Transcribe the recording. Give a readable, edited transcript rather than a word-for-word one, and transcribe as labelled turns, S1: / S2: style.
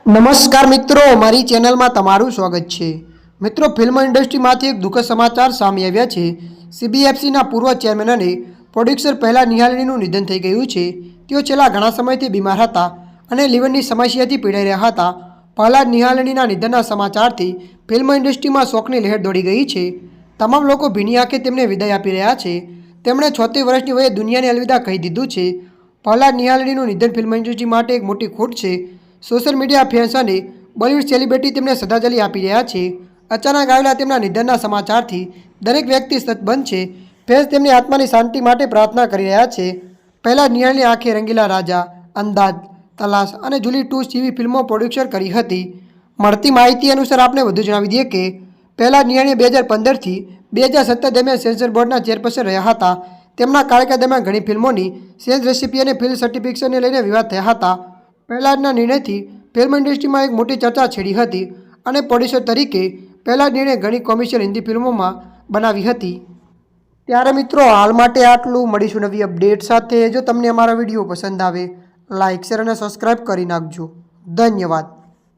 S1: નમસ્કાર મિત્રો, મારી ચેનલમાં તમારું સ્વાગત છે। મિત્રો, ફિલ્મ ઇન્ડસ્ટ્રીમાંથી એક દુઃખદ સમાચાર સામે આવ્યા છે। સીબીએફસીના પૂર્વ ચેરમેન અને પ્રોડ્યુસર પ્રહલાદ નિહાલણીનું નિધન થઈ ગયું છે। તેઓ છેલ્લા ઘણા સમયથી બીમાર હતા અને લીવરની સમસ્યાથી પીડાઈ રહ્યા હતા। પ્રહલાદ નિહાલણીના નિધનના સમાચારથી ફિલ્મ ઇન્ડસ્ટ્રીમાં શોકની લહેર દોડી ગઈ છે। તમામ લોકો ભીની આંખે તેમને વિદાય આપી રહ્યા છે। તેમણે 76 વર્ષની વયે દુનિયાને અલવિદા કહી દીધું છે। પ્રહલાદ નિહાલણીનું નિધન ફિલ્મ ઇન્ડસ્ટ્રી માટે એક મોટી ખોટ છે। સોશિયલ મીડિયા ફેન્સ અને બોલિવૂડ સેલિબ્રિટી તેમને શ્રદ્ધાંજલિ આપી રહ્યા છે। અચાનક આવેલા તેમના નિધનના સમાચારથી દરેક વ્યક્તિ સ્તબ્ધ છે। ફેન્સ તેમની આત્માની શાંતિ માટે પ્રાર્થના કરી રહ્યા છે। પ્રહલાદ નિહાલની આંખે રંગીલા રાજા, અંદાજ, તલાશ અને જુલી 2 જેવી ફિલ્મો પ્રોડ્યુસર કરી હતી। મળતી માહિતી અનુસાર આપણે વધુ જણાવી દઈએ કે પ્રહલાદ નિહાલણી 2015થી 2017 દરમિયાન સેન્સર બોર્ડના ચેરપર્સન રહ્યા હતા। તેમના કાર્યકાળ દરમિયાન ઘણી ફિલ્મોની સેન્સ રેસિપી અને ફિલ્મ સર્ટિફિકેશનને લઈને વિવાદ થયા હતા। પ્રહલાદના નિર્ણયથી ફિલ્મ ઇન્ડસ્ટ્રીમાં એક મોટી ચર્ચા છેડી હતી અને પ્રોડ્યુસર તરીકે પ્રહલાદ નિહાલણીએ ઘણી કોમર્શિયલ હિન્દી ફિલ્મોમાં બનાવી હતી। ત્યારે મિત્રો, હાલ માટે આટલું। મળીશું નવી અપડેટ સાથે। જો તમને અમારા વિડીયો પસંદ આવે, લાઇક, શેર અને સબસ્ક્રાઈબ કરી નાખજો। ધન્યવાદ।